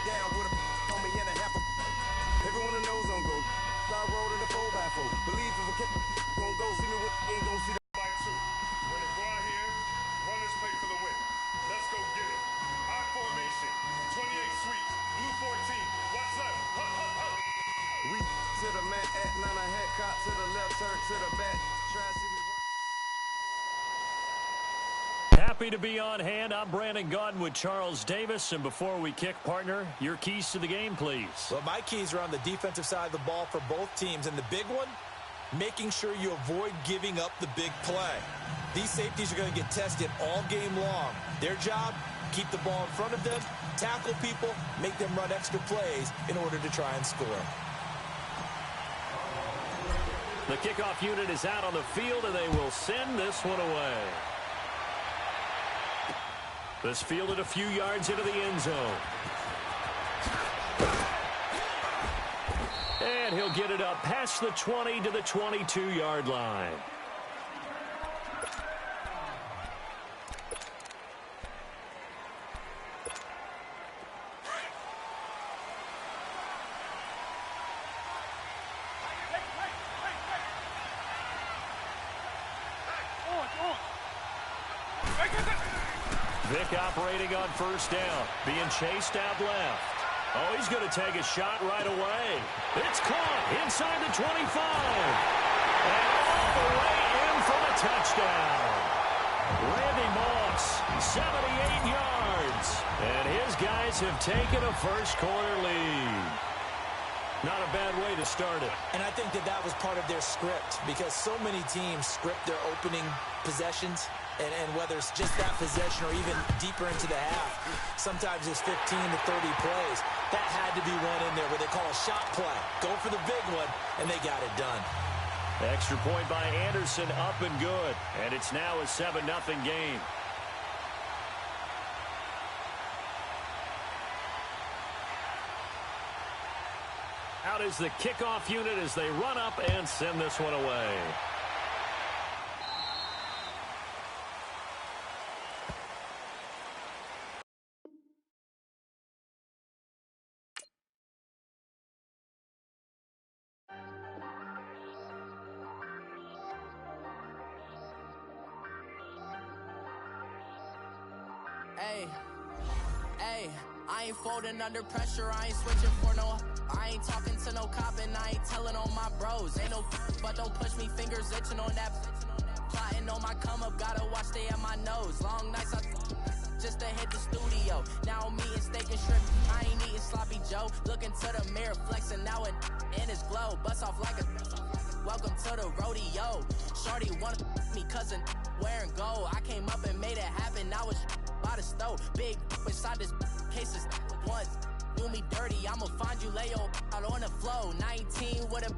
down with a on me and a half a. Everyone knows on go. I roll in the 4x4. Believe if a kid gon' go see me with ain't gon' see the by two. We're gonna go out here, run this play for the win. Let's go get it. High formation, 28 sweeps, blue 14. What's up? Hup, hup, hup. We to the mat at 9 a head cop to the left, turn to the back. Try to see me. Happy to be on hand. I'm Brandon Gaudin with Charles Davis. And before we kick, partner, your keys to the game, please. Well, my keys are on the defensive side of the ball for both teams. And the big one, making sure you avoid giving up the big play. These safeties are going to get tested all game long. Their job, keep the ball in front of them, tackle people, make them run extra plays in order to try and score. The kickoff unit is out on the field, and they will send this one away. This fielded a few yards into the end zone. And he'll get it up past the 20 to the 22-yard line. Vick operating on first down, being chased out left. Oh, he's going to take a shot right away. It's caught inside the 25. And all the way in for the touchdown. Randy Moss, 78 yards. And his guys have taken a first-quarter lead. Not a bad way to start it. And I think that was part of their script because so many teams script their opening possessions. And whether it's just that possession or even deeper into the half, sometimes it's 15 to 30 plays. That had to be one in there where they call a shot play. Go for the big one, and they got it done. Extra point by Anderson, up and good. And it's now a 7-0 game. Out is the kickoff unit as they run up and send this one away. Hey, I ain't folding under pressure, I ain't switching for no. I ain't talking to no cop and I ain't telling on my bros. Ain't no but don't push me, fingers itching on that. Plotting on my come up, gotta watch stay at my nose. Long nights I just to hit the studio. Now I'm eating steak and shrimp, I ain't eating sloppy Joe. Looking to the mirror, flexing now it in his glow. Bust off like a welcome to the rodeo. Shorty wanted me cousin wearing gold. I came up and made it happen, now it's by the stove. Big inside this case is one. Do me dirty, I'ma find you lay your out on the floor. 19 with a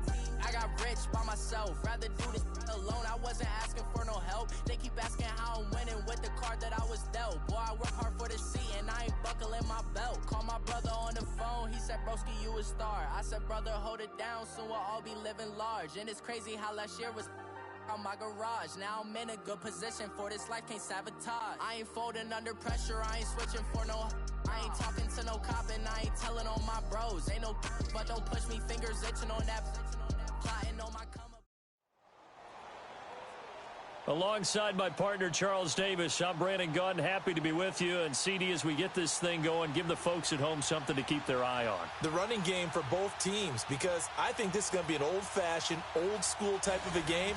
I got rich by myself. Rather do this alone, I wasn't asking for no help. They keep asking how I'm winning with the card that I was dealt. Boy, I work hard for the seat and I ain't buckling my belt. Call my brother on the phone, he said, broski, you a star. I said, brother, hold it down, soon we'll all be living large. And it's crazy how last year was on my garage. Now I'm in a good position for this life, can't sabotage. I ain't folding under pressure, I ain't switching for no. I ain't talking to no cop and I ain't telling on my bros. Ain't no but don't push me, fingers itching on that. Plotting on my come up. Alongside my partner, Charles Davis, I'm Brandon Gaudin. Happy to be with you. And CD, as we get this thing going, give the folks at home something to keep their eye on. The running game for both teams, because I think this is going to be an old-fashioned, old-school type of a game.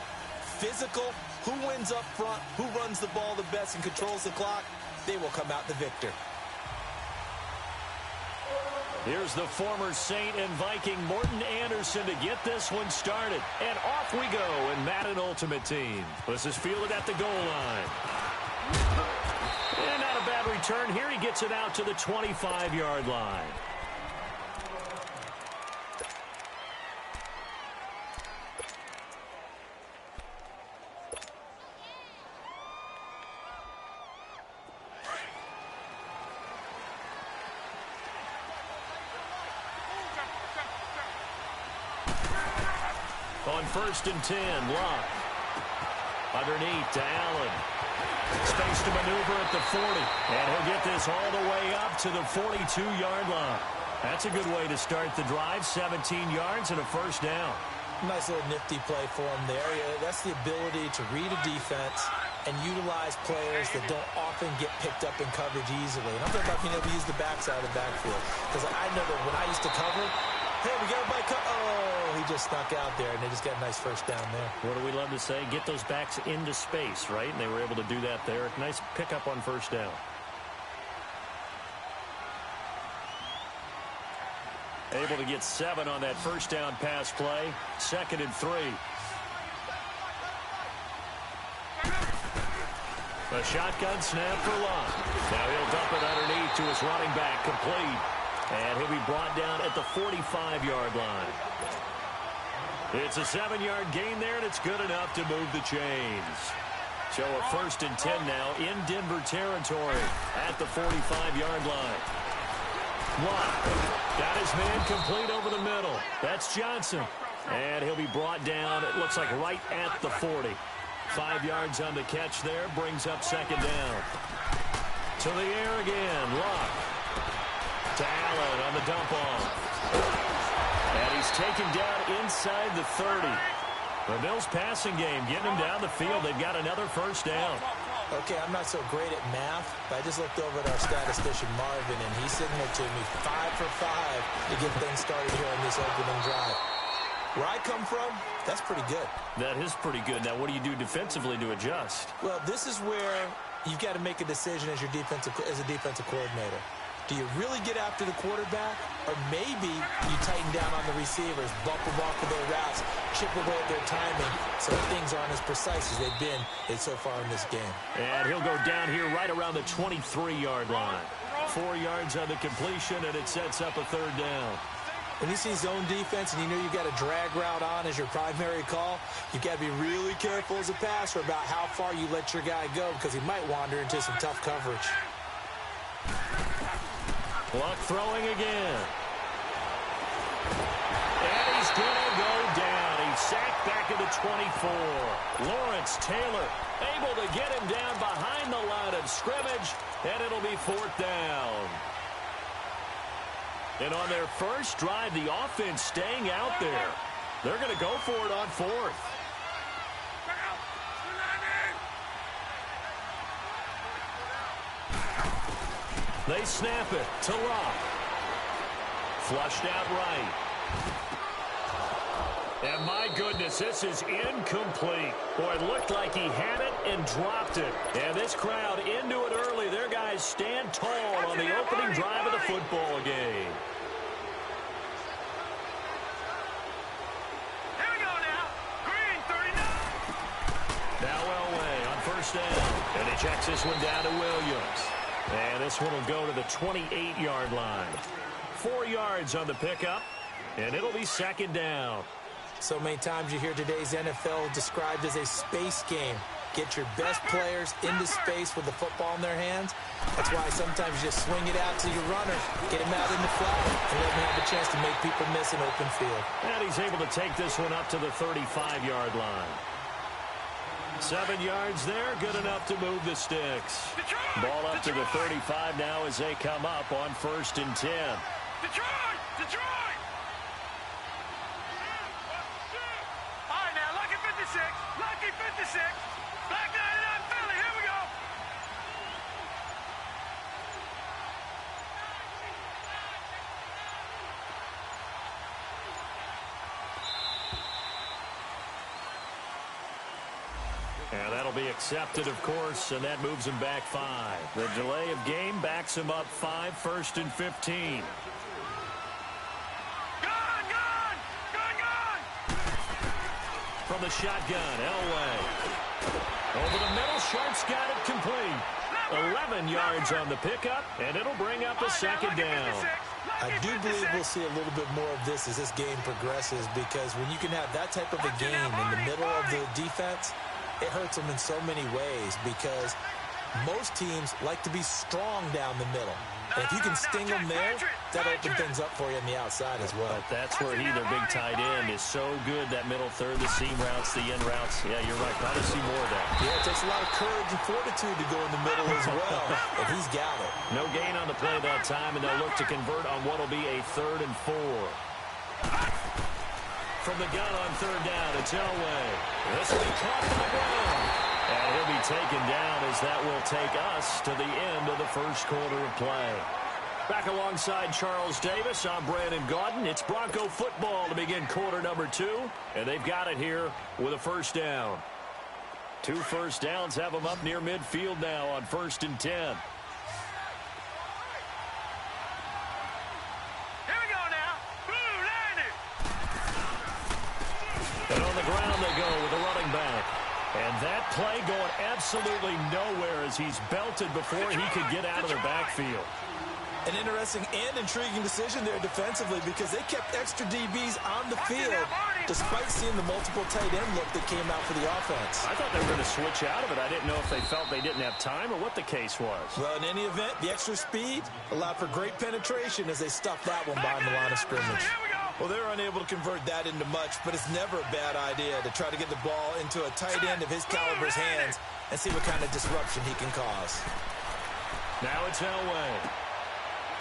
Physical, who wins up front, who runs the ball the best and controls the clock, they will come out the victor. Here's the former Saint and Viking Morton Anderson to get this one started. And off we go in Madden Ultimate Team. This is fielded at the goal line. And not a bad return here. He gets it out to the 25-yard line. On 1st and 10, Locke. Underneath to Allen. Space to maneuver at the 40. And he'll get this all the way up to the 42-yard line. That's a good way to start the drive. 17 yards and a first down. Nice little nifty play for him there. That's the ability to read a defense and utilize players that don't often get picked up in coverage easily. And I'm talking about being able to use the backside of the backfield. Because I know that when I used to cover, hey, we got everybody oh, he just snuck out there, and they just got a nice first down there. What do we love to say? Get those backs into space, right? And they were able to do that there. Nice pickup on first down. Able to get 7 on that first down pass play. 2nd and 3. A shotgun snap for Locke. Now he'll dump it underneath to his running back, complete. And he'll be brought down at the 45-yard line. It's a 7-yard gain there, and it's good enough to move the chains. So a 1st and 10 now in Denver territory at the 45-yard line. Locke got his man complete over the middle. That's Johnson. And he'll be brought down, it looks like right at the 40. 5 yards on the catch there, brings up 2nd down. To the air again, Locke. To Allen on the dump off. And he's taken down inside the 30. The Bills passing game, getting him down the field. They've got another first down. Okay, I'm not so great at math, but I just looked over at our statistician, Marvin, and he signaled to me 5 for 5 to get things started here on this opening drive. Where I come from, that's pretty good. That is pretty good. Now, what do you do defensively to adjust? Well, this is where you've got to make a decision as a defensive coordinator. Do you really get after the quarterback? Or maybe you tighten down on the receivers, bump them off of their routes, chip away at their timing so things aren't as precise as they've been so far in this game. And he'll go down here right around the 23-yard line. 4 yards on the completion, and it sets up a 3rd down. When you see zone defense and you know you've got a drag route on as your primary call, you've got to be really careful as a passer about how far you let your guy go because he might wander into some tough coverage. Luck throwing again. And he's going to go down. He's sacked back at the 24. Lawrence Taylor able to get him down behind the line of scrimmage, and it'll be 4th down. And on their first drive, the offense staying out there. They're going to go for it on 4th. They snap it to Locke. Flushed out right. And my goodness, this is incomplete. Boy, it looked like he had it and dropped it. And this crowd into it early. Their guys stand tall on the opening drive of the football game. Here we go now. Green, 39. Now Elway on first down. And he checks this one down to Williams. And this one will go to the 28-yard line. 4 yards on the pickup, and it'll be 2nd down. So many times you hear today's NFL described as a space game. Get your best players into space with the football in their hands. That's why sometimes you just swing it out to your runner, get him out in the flat, and let him have a chance to make people miss an open field. And he's able to take this one up to the 35-yard line. 7 yards there, good enough to move the sticks. Ball up to the 35 now as they come up on 1st and 10. Detroit! Detroit! All right, now, Lucky 56. Lucky 56. Black 99 Philly. Here we go. And that'll be accepted, of course, and that moves him back 5. The delay of game backs him up 5, 1st and 15. From the shotgun, Elway. Over the middle, Sharp's got it complete. 11 yards on the pickup, and it'll bring up a 2nd down. I do believe we'll see a little bit more of this as this game progresses because when you can have that type of a game in the middle of the defense, it hurts them in so many ways because Most teams like to be strong down the middle. And if you can sting them there, that'll open things up for you on the outside as well. But that's where their big tight end, is so good, that middle third, the seam routes, the end routes. Yeah, you're right. Probably see more of that. Yeah, it takes a lot of courage and fortitude to go in the middle as well, and he's got it. No gain on the play that time, and they'll look to convert on what will be a 3rd and 4. From the gun on 3rd down, it's Elway. This will be caught on the ground. And he'll be taken down as that will take us to the end of the first quarter of play. Back alongside Charles Davis, I'm Brandon Gaudin. It's Bronco football to begin quarter number 2, and they've got it here with a first down. 2 first downs have them up near midfield now on 1st and 10. Here we go now. Blue line it. And on the ground they go with the running back. And that play going absolutely nowhere as he's belted before he could get out of the backfield. An interesting and intriguing decision there defensively because they kept extra DBs on the field despite seeing the multiple tight end look that came out for the offense. I thought they were going to switch out of it. I didn't know if they felt they didn't have time or what the case was. Well, in any event, the extra speed allowed for great penetration as they stuffed that one behind the line of scrimmage. Well, they're unable to convert that into much, but it's never a bad idea to try to get the ball into a tight end of his caliber's hands and see what kind of disruption he can cause. Now it's Elway.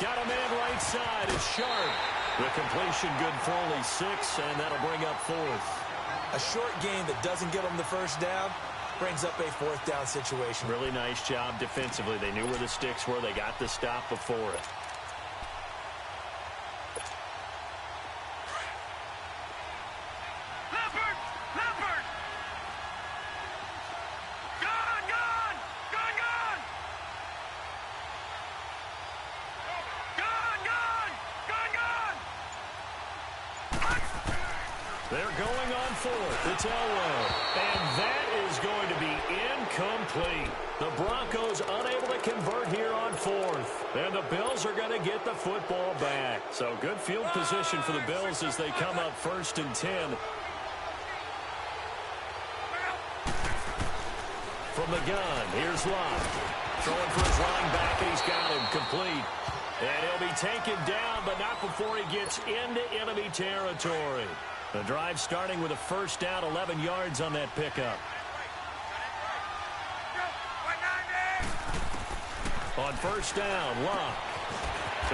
Got a man right side. It's Sharp. The completion good for only 6, and that'll bring up 4th. A short game that doesn't get them the first down brings up a 4th down situation. Really nice job defensively. They knew where the sticks were. They got the stop before it. They're going on 4th. It's Elway. And that is going to be incomplete. The Broncos unable to convert here on 4th. And the Bills are going to get the football back. So good field position for the Bills as they come up 1st and 10. From the gun, here's Locke. Throwing for his running back, and he's got him complete. And he'll be taken down, but not before he gets into enemy territory. The drive starting with a first down, 11 yards on that pickup. On first down, Locke.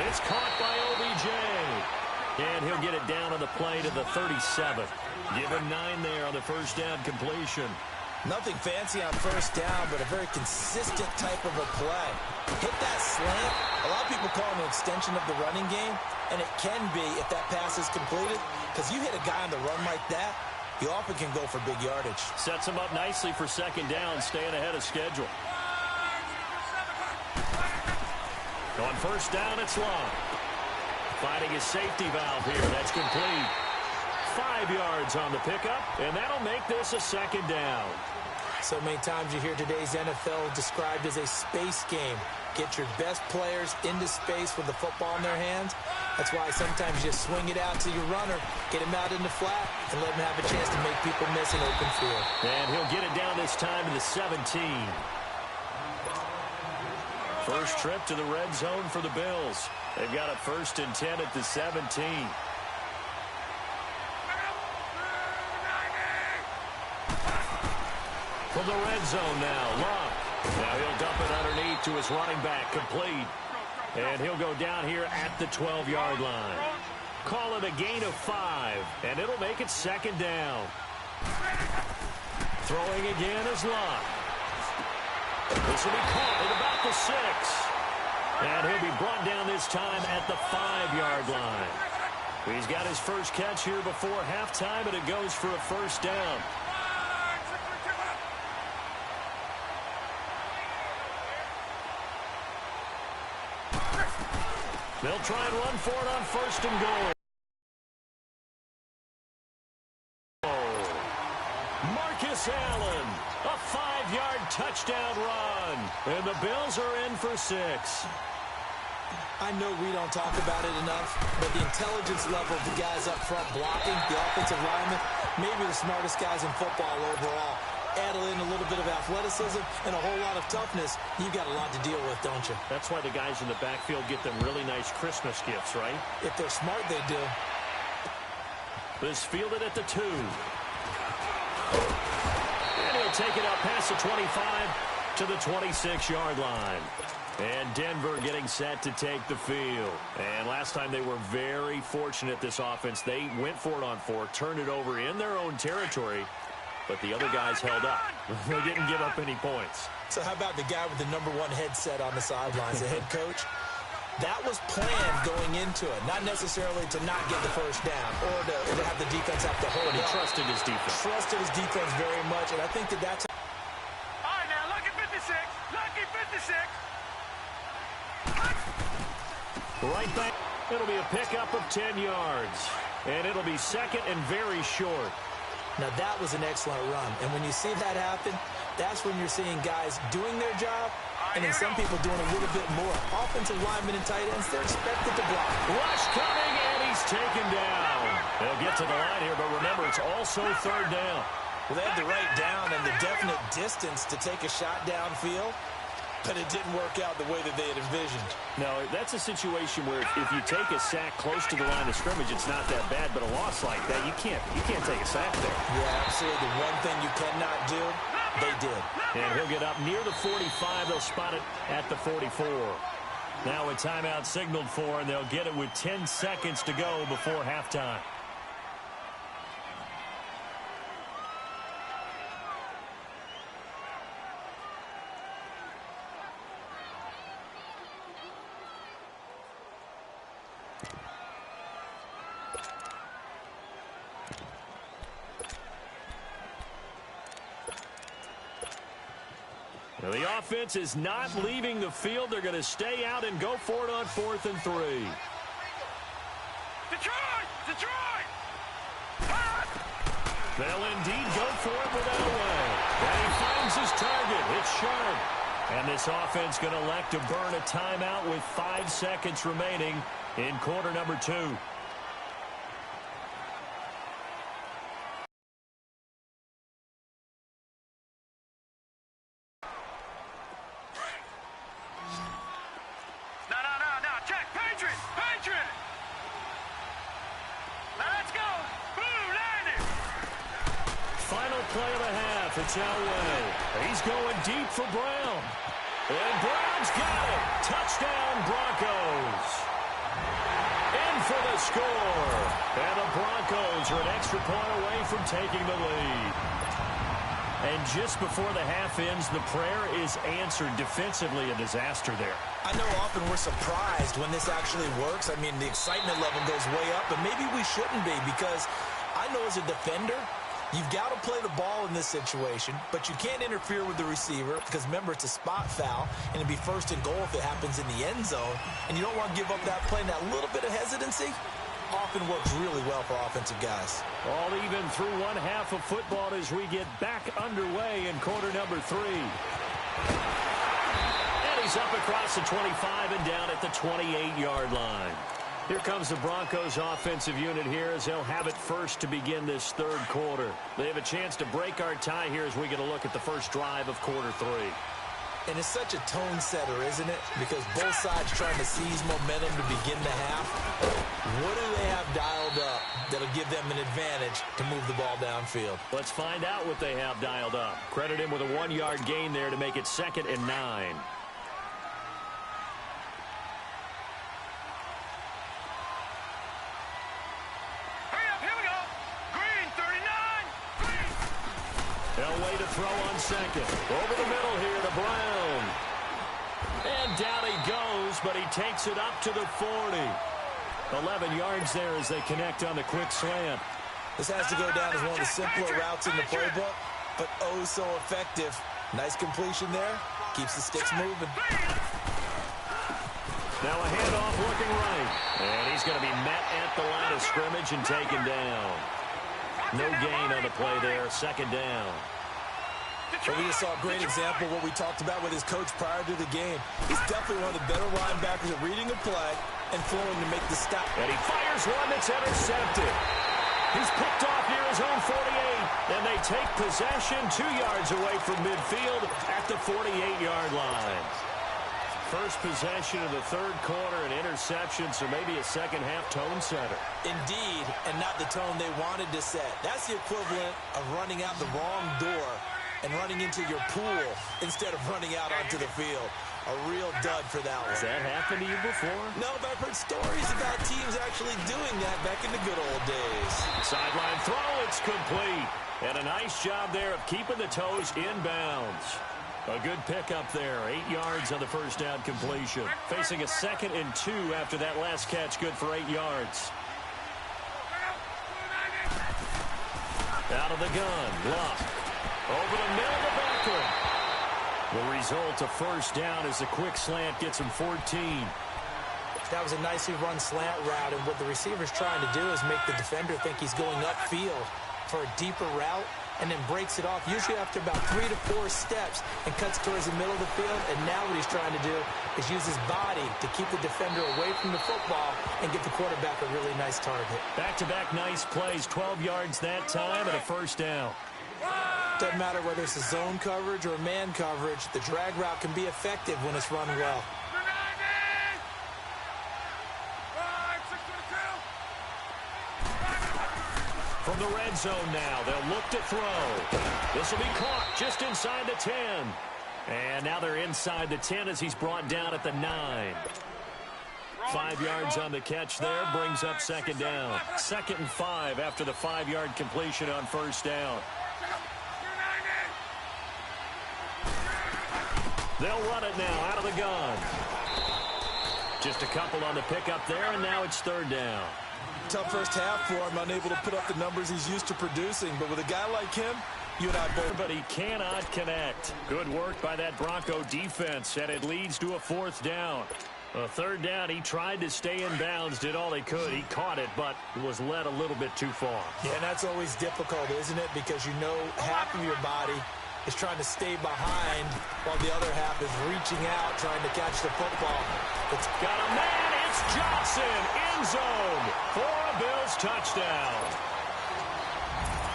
It's caught by OBJ. And he'll get it down on the play to the 37. Give him 9 there on the first down completion. Nothing fancy on first down, but a very consistent type of a play. Hit that slant. A lot of people call it an extension of the running game, and it can be if that pass is completed, because you hit a guy on the run like that, he often can go for big yardage. Sets him up nicely for second down, staying ahead of schedule. On first down, it's Locke. Finding his safety valve here. That's complete. 5 yards on the pickup, and that'll make this a second down. So many times you hear today's NFL described as a space game. Get your best players into space with the football in their hands. That's why sometimes you just swing it out to your runner, get him out in the flat, and let him have a chance to make people miss an open field. And he'll get it down this time to the 17. First trip to the red zone for the Bills. They've got a 1st and 10 at the 17. From the red zone now, Locke. Now he'll dump it underneath to his running back, complete. And he'll go down here at the 12-yard line. Call it a gain of 5, and it'll make it second down. Throwing again is Locke. This will be caught at about the 6. And he'll be brought down this time at the 5-yard line. He's got his first catch here before halftime, and it goes for a first down. They'll try and run for it on 1st and goal. Marcus Allen, a 5-yard touchdown run. And the Bills are in for 6. I know we don't talk about it enough, but the intelligence level of the guys up front blocking, the offensive linemen, maybe the smartest guys in football overall. add in a little bit of athleticism and a whole lot of toughness, you've got a lot to deal with, don't you? That's why the guys in the backfield get them really nice Christmas gifts, right? If they're smart, they do. This fielded at the 2. And he'll take it out past the 25 to the 26-yard line. And Denver getting set to take the field. And last time they were very fortunate, this offense. They went for it on 4, turned it over in their own territory, but the other guys held up. They didn't give up any points. So how about the guy with the #1 headset on the sidelines, the head coach? That was planned going into it, not necessarily to not get the first down or to have the defense have to hold it. He trusted his defense. Trusted his defense very much, and I think that's... All right, now, lucky 56. Lucky 56. Right back. It'll be a pickup of 10 yards. And it'll be second and very short. Now, that was an excellent run. And when you see that happen, that's when you're seeing guys doing their job and then some people doing a little bit more. Offensive linemen and tight ends, they're expected to block. Rush coming, and he's taken down. They'll get to the line here, but remember, it's also third down. Well, they had the right down and the definite distance to take a shot downfield, but it didn't work out the way that they had envisioned. No, that's a situation where if you take a sack close to the line of scrimmage, it's not that bad, but a loss like that, you can't take a sack there. Yeah, absolutely. The one thing you cannot do, they did. And he'll get up near the 45. They'll spot it at the 44. Now a timeout signaled for, and they'll get it with 10 seconds to go before halftime. Now the offense is not leaving the field. They're going to stay out and go for it on 4th and 3. Detroit! Detroit! They'll indeed go for it without a way. And he finds his target. It's sharp. And this offense going to elect to burn a timeout with 5 seconds remaining in quarter number 2. It's Elway. He's going deep for Brown. And Brown's got it. Touchdown, Broncos. In for the score. And the Broncos are an extra point away from taking the lead. And just before the half ends, the prayer is answered. Defensively, a disaster there. I know often we're surprised when this actually works. I mean, the excitement level goes way up, but maybe we shouldn't be, because I know as a defender, you've got to play the ball in this situation, but you can't interfere with the receiver because, remember, it's a spot foul, and it'd be 1st and goal if it happens in the end zone, and you don't want to give up that play. And that little bit of hesitancy often works really well for offensive guys. All even through one half of football as we get back underway in quarter number 3. And he's up across the 25 and down at the 28-yard line. Here comes the Broncos offensive unit here as they'll have it first to begin this 3rd quarter. They have a chance to break our tie here as we get a look at the first drive of quarter 3. And it's such a tone setter, isn't it? Because both sides trying to seize momentum to begin the half. What do they have dialed up that'll give them an advantage to move the ball downfield? Let's find out what they have dialed up. Credit him with a 1-yard gain there to make it 2nd and 9. Elway to throw on 2nd. Over the middle here to Brown. And down he goes, but he takes it up to the 40. 11 yards there as they connect on the quick slant. This has to go down as one of the simpler routes in the playbook, but oh so effective. Nice completion there. Keeps the sticks moving. Now a handoff looking right. And he's going to be met at the line of scrimmage and taken down. No gain on the play there. 2nd down. So we just saw a great example of what we talked about with his coach prior to the game. He's definitely one of the better linebackers at reading a play and flowing to make the stop. And he fires one that's intercepted. He's picked off near his own 48, and they take possession 2 yards away from midfield at the 48-yard line. First possession of the third quarter, an interception, so maybe a second-half tone setter. Indeed, and not the tone they wanted to set. That's the equivalent of running out the wrong door and running into your pool instead of running out onto the field. A real dud for that one. Has that happened to you before? No, but I've heard stories about teams actually doing that back in the good old days. Sideline throw, it's complete. And a nice job there of keeping the toes in bounds. A good pickup there, 8 yards on the first down completion. Facing a 2nd and 2 after that last catch, good for 8 yards. Out of the gun, Luck. Over the middle of the backfield. The result, a first down as a quick slant gets him 14. That was a nicely run slant route, and what the receiver's trying to do is make the defender think he's going upfield for a deeper route, and then breaks it off, usually after about 3 to 4 steps, and cuts towards the middle of the field. And now what he's trying to do is use his body to keep the defender away from the football and get the quarterback a really nice target. Back-to-back nice plays, 12 yards that time, and a first down. Doesn't matter whether it's a zone coverage or man coverage, the drag route can be effective when it's run well. From the red zone now, they'll look to throw. This will be caught just inside the 10. And now they're inside the 10 as he's brought down at the 9. 5 yards on the catch there, brings up second down. 2nd and 5 after the 5-yard completion on first down. They'll run it now out of the gun. Just a couple on the pickup there, and now it's third down. Tough first half for him, unable to put up the numbers he's used to producing. But with a guy like him, you and I both. But he cannot connect. Good work by that Bronco defense, and it leads to a 4th down. A 3rd down, he tried to stay in bounds, did all he could. He caught it, but was led a little bit too far. Yeah, and that's always difficult, isn't it? Because you know half of your body is trying to stay behind while the other half is reaching out, trying to catch the football. It's got a man. It's Johnson, end zone for a Bills touchdown.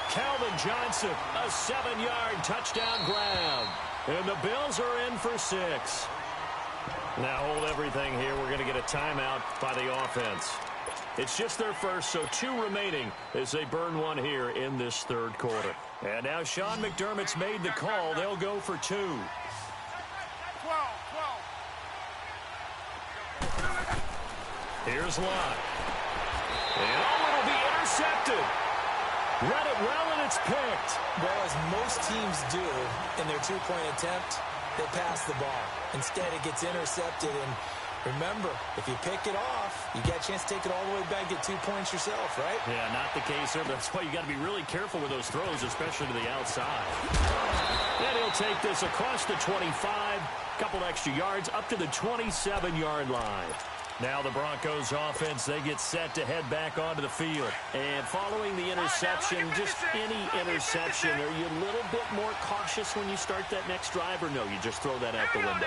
Calvin Johnson, a 7-yard touchdown grab. And the Bills are in for 6. Now hold everything here. We're going to get a timeout by the offense. It's just their first, so 2 remaining as they burn one here in this third quarter. And now Sean McDermott's made the call. They'll go for 2. Here's Lott. And it'll be intercepted. Read it well, and it's picked. Well, as most teams do in their 2-point attempt, they pass the ball. Instead, it gets intercepted, and remember, if you pick it off, you get a chance to take it all the way back, get 2 points yourself, right? Yeah, not the case there, but that's why you got to be really careful with those throws, especially to the outside. Then he'll take this across the 25, couple extra yards, up to the 27-yard line. Now the Broncos offense, they get set to head back onto the field. And following the interception, just any interception, are you a little bit more cautious when you start that next drive, or no, you just throw that out the window?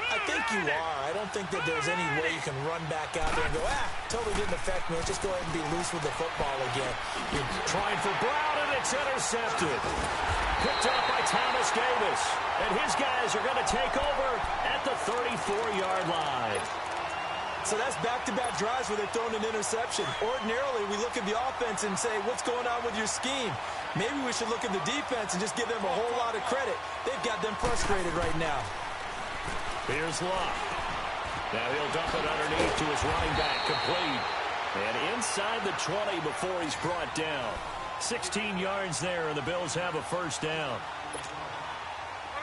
I think you are. I don't think that there's any way you can run back out there and go, totally didn't affect me. Let's just go ahead and be loose with the football again. You're trying for Brown, and it's intercepted. Picked up by Thomas Davis. And his guys are going to take over at the 34-yard line. So that's back-to-back drives where they've thrown an interception. Ordinarily, we look at the offense and say, what's going on with your scheme? Maybe we should look at the defense and just give them a whole lot of credit. They've got them frustrated right now. Here's Lott. Now he'll dump it underneath to his running back, complete. And inside the 20 before he's brought down. 16 yards there, and the Bills have a first down.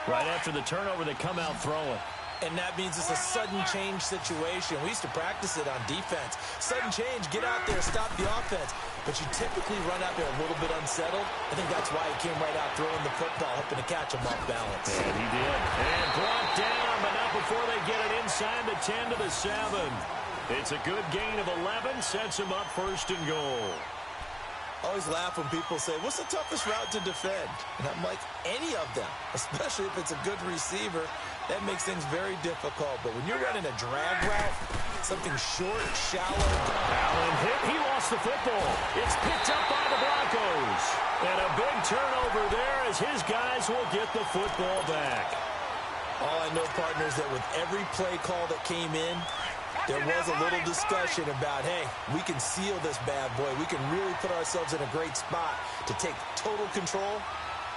Right after the turnover, they come out throwing. And that means it's a sudden change situation. We used to practice it on defense. Sudden change, get out there, stop the offense. But you typically run out there a little bit unsettled. I think that's why he came right out throwing the football, hoping to catch him off balance. And he did. And brought down, but not before they get it inside the 10 to the 7. It's a good gain of 11, sets him up first and goal. I always laugh when people say, what's the toughest route to defend? And I'm like, any of them, especially if it's a good receiver. That makes things very difficult. But when you're running a drag route, something short, shallow. Allen hit. He lost lost the football. It's picked up by the Broncos. And a big turnover there as his guys will get the football back. All I know, partners, that with every play call that came in, there was a little discussion about, hey, we can seal this bad boy. We can really put ourselves in a great spot to take total control,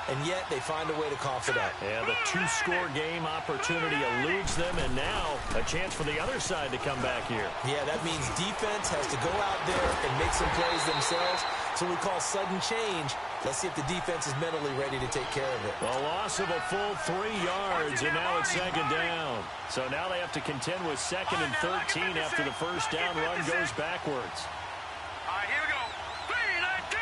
and yet they find a way to cough it up. Yeah, the two-score game opportunity eludes them, and now a chance for the other side to come back here. Yeah, that means defense has to go out there and make some plays themselves. So we call sudden change. Let's see if the defense is mentally ready to take care of it. A loss of a full 3 yards, and now it's second down. So now they have to contend with 2nd and 13 after the first down run goes backwards. All right, here we go. 3-19.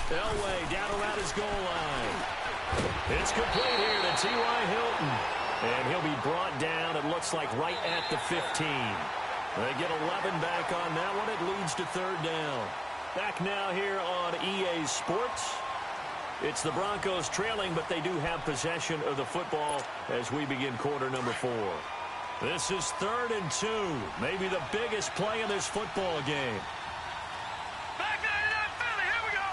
3-19. Elway down around his goal line. It's complete here to T.Y. Hilton. And he'll be brought down, it looks like, right at the 15. They get 11 back on that one. It leads to third down. Back now here on EA Sports. It's the Broncos trailing, but they do have possession of the football as we begin quarter number 4. This is 3rd and 2. Maybe the biggest play in this football game. Back 99 Philly, here we go.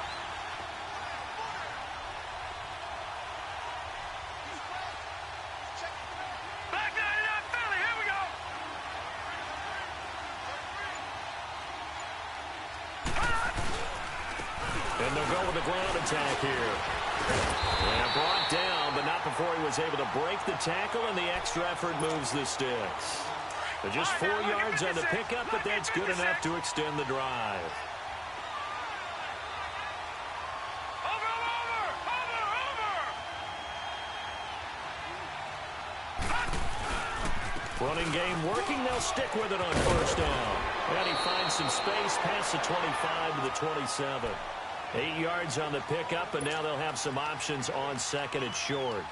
Back 99 Philly, here we go. And they'll go with the ground attack here. And brought down, but not before he was able to break the tackle, and the extra effort moves the sticks. But just 4 yards on the pickup, but that's good enough to extend the drive. Running game working. They'll stick with it on first down. And he finds some space past the 25 to the 27. 8 yards on the pickup, and now they'll have some options on 2nd and short.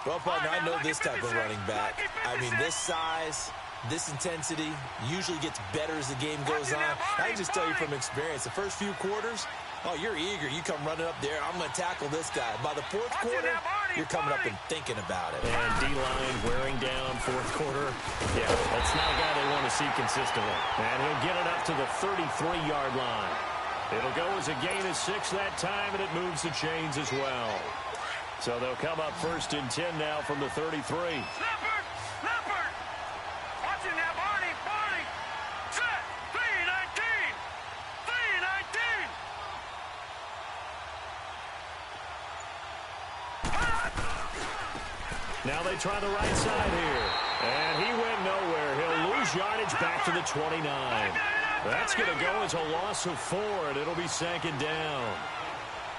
Well, partner, I know this type of running back. I mean, this size, this intensity usually gets better as the game goes on. I can just tell you from experience, the first few quarters, oh, you're eager. You come running up there. I'm going to tackle this guy. By the 4th quarter, you're coming up and thinking about it. And D-line wearing down 4th quarter. Yeah, that's not a guy they want to see consistently. And he'll get it up to the 33-yard line. It'll go as a gain of 6 that time, and it moves the chains as well. So they'll come up 1st and 10 now from the 33. Leopard! Leopard! Watch it now, Barney! Barney! Set! 3-19! 3-19! Now they try the right side here. And he went nowhere. He'll lose yardage back to the 29. That's going to go as a loss of 4, and it'll be 2nd down.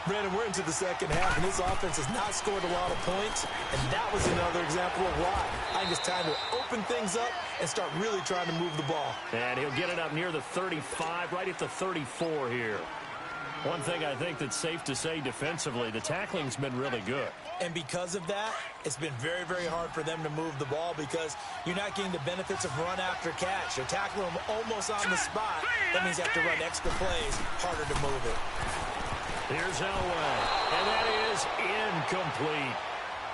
Brandon, we're into the second half, and this offense has not scored a lot of points, and that was another example of why. I think it's time to open things up and start really trying to move the ball. And he'll get it up near the 35, right at the 34 here. One thing I think that's safe to say defensively, the tackling's been really good. And because of that, it's been very, very hard for them to move the ball because you're not getting the benefits of run after catch. You're tackling them almost on the spot. That means you have to run extra plays, harder to move it. Here's Elway, and that is incomplete.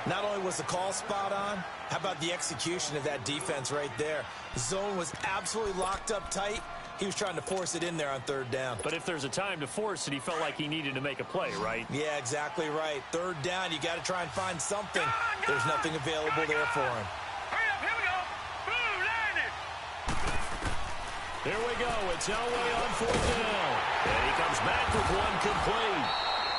Not only was the call spot on, how about the execution of that defense right there? The zone was absolutely locked up tight. He was trying to force it in there on 3rd down. But if there's a time to force it, he felt like he needed to make a play, right? Yeah, exactly right. 3rd down, you got to try and find something. There's nothing available there for him. Hurry up, here we go. Boom, landed. Here we go. It's Elway on 4th down. And he comes back with one complete.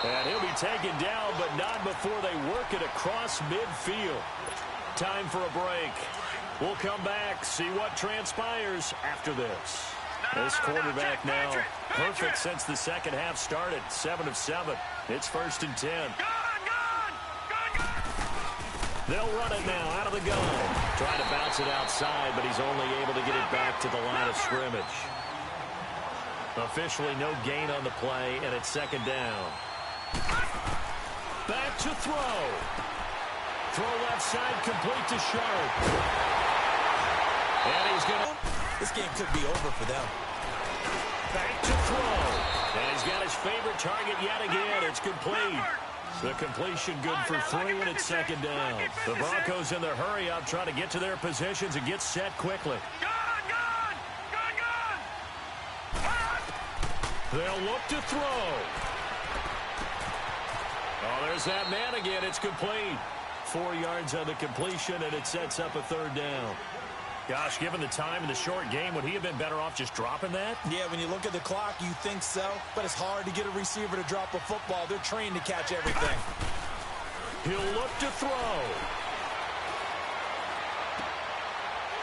And he'll be taken down, but not before they work it across midfield. Time for a break. We'll come back, see what transpires after this. This quarterback now perfect since the second half started. 7 of 7. It's 1st and 10. They'll run it now out of the gun. Trying to bounce it outside, but he's only able to get it back to the line of scrimmage. Officially no gain on the play, and it's 2nd down. Back to throw. Throw left side, complete to Sharp. And he's going to... This game could be over for them. Back to throw. And he's got his favorite target yet again. It's complete. The completion good for 3, and it's second down. The Broncos in their hurry up, trying to get to their positions and get set quickly. They'll look to throw. Oh, there's that man again. It's complete. 4 yards on the completion, and it sets up a third down. Gosh, given the time in the short game, would he have been better off just dropping that? Yeah, when you look at the clock, you think so. But it's hard to get a receiver to drop a football. They're trained to catch everything. He'll look to throw.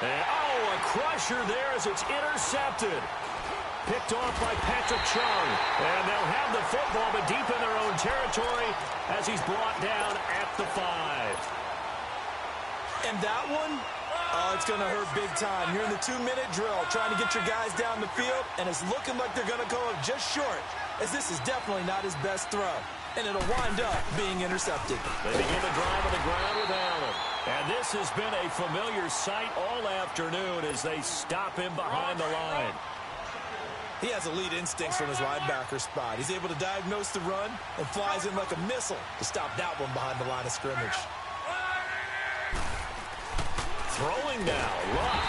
And, oh, a crusher there as it's intercepted. Picked off by Patrick Chung. And they'll have the football, but deep in their own territory as he's brought down at the 5. And that one, it's going to hurt big time. You're in the 2-minute drill trying to get your guys down the field, and it's looking like they're going to go up just short, as this is definitely not his best throw. And it'll wind up being intercepted. They begin the drive on the ground with Allen. And this has been a familiar sight all afternoon as they stop him behind the line. He has elite instincts from his linebacker spot. He's able to diagnose the run and flies in like a missile to stop that one behind the line of scrimmage. Throwing now, Luck.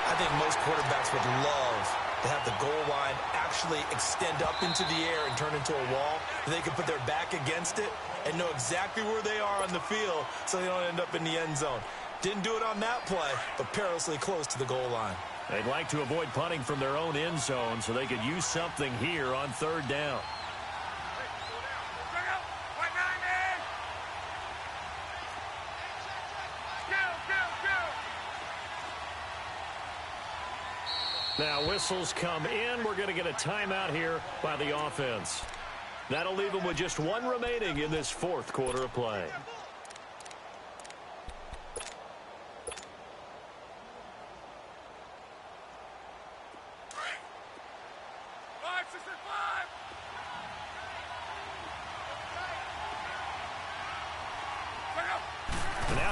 I think most quarterbacks would love to have the goal line actually extend up into the air and turn into a wall. They can put their back against it and know exactly where they are on the field so they don't end up in the end zone. Didn't do it on that play, but perilously close to the goal line. They'd like to avoid punting from their own end zone so they could use something here on third down. Now whistles come in. We're going to get a timeout here by the offense. That'll leave them with just 1 remaining in this 4th quarter of play.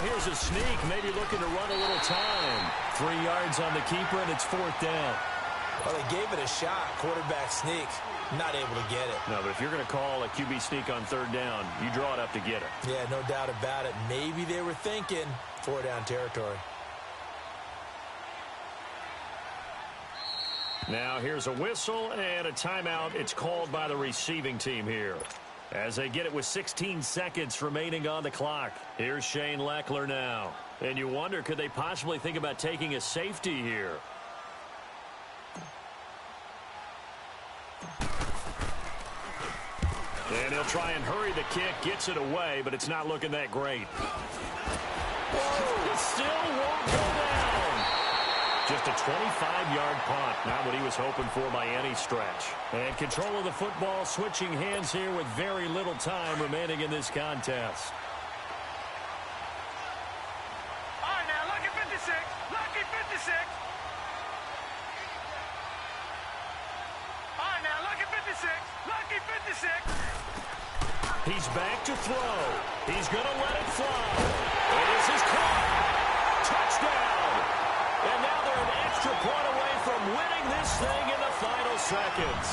Here's a sneak, maybe looking to run a little time. 3 yards on the keeper, and it's 4th down. Well, they gave it a shot. Quarterback sneak. Not able to get it. No, but if you're going to call a QB sneak on third down, you draw it up to get it. Yeah, no doubt about it. Maybe they were thinking 4-down territory. Now here's a whistle and a timeout. It's called by the receiving team here, as they get it with 16 seconds remaining on the clock. Here's Shane Leckler now. And you wonder, could they possibly think about taking a safety here? And he'll try and hurry the kick, gets it away, but it's not looking that great. Whoa, it still won't go down. Just a 25-yard punt, not what he was hoping for by any stretch. And control of the football, switching hands here with very little time remaining in this contest. All right, now, lucky 56. Lucky 56. All right, now, lucky 56. Lucky 56. He's back to throw. He's going to let it fly. And this is caught. Touchdown. And now they're an extra point away from winning this thing in the final seconds.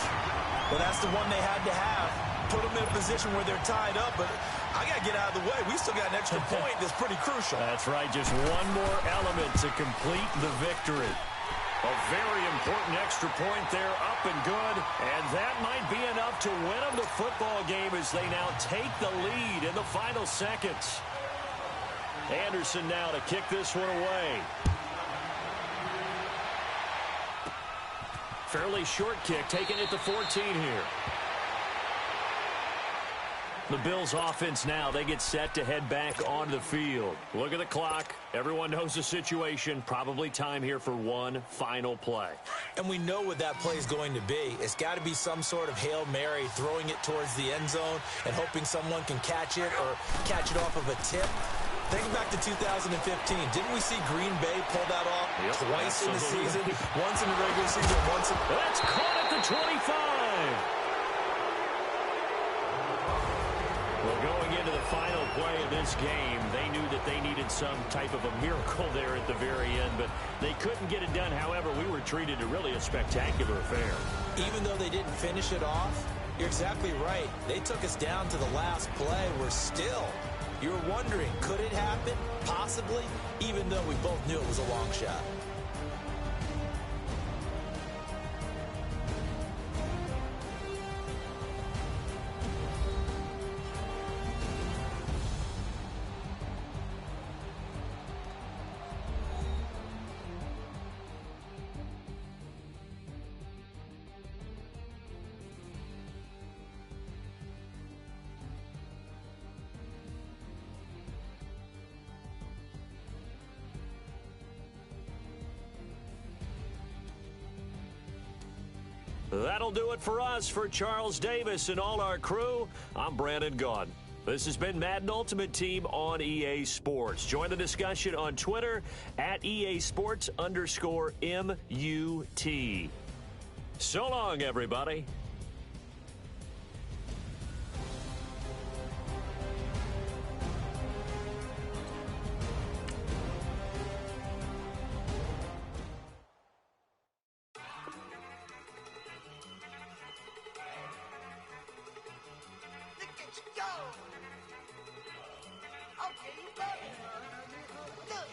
Well, that's the one they had to have. Put them in a position where they're tied up, but I got to get out of the way. We still got an extra point that's pretty crucial. That's right. Just one more element to complete the victory. A very important extra point there, up and good. And that might be enough to win them the football game as they now take the lead in the final seconds. Anderson now to kick this one away. Fairly short kick, taken at the 14 here. The Bills offense now, they get set to head back onto the field. Look at the clock. Everyone knows the situation. Probably time here for one final play. And we know what that play is going to be. It's got to be some sort of Hail Mary, throwing it towards the end zone and hoping someone can catch it or catch it off of a tip. Think back to 2015. Didn't we see Green Bay pull that off twice in the season? Once in the regular season, once in... That's caught at the 25. Well, going into the final play of this game, they knew that they needed some type of a miracle there at the very end, but they couldn't get it done. However, we were treated to really a spectacular affair. Even though they didn't finish it off, You're exactly right. They took us down to the last play. We're still. You were wondering, could it happen? Possibly, even though we both knew it was a long shot. That'll do it for us. For Charles Davis and all our crew, I'm Brandon Gaudin. This has been Madden Ultimate Team on EA Sports. Join the discussion on Twitter at EA Sports_MUT. So long, everybody. Look at you go! Okay, you got it. Look.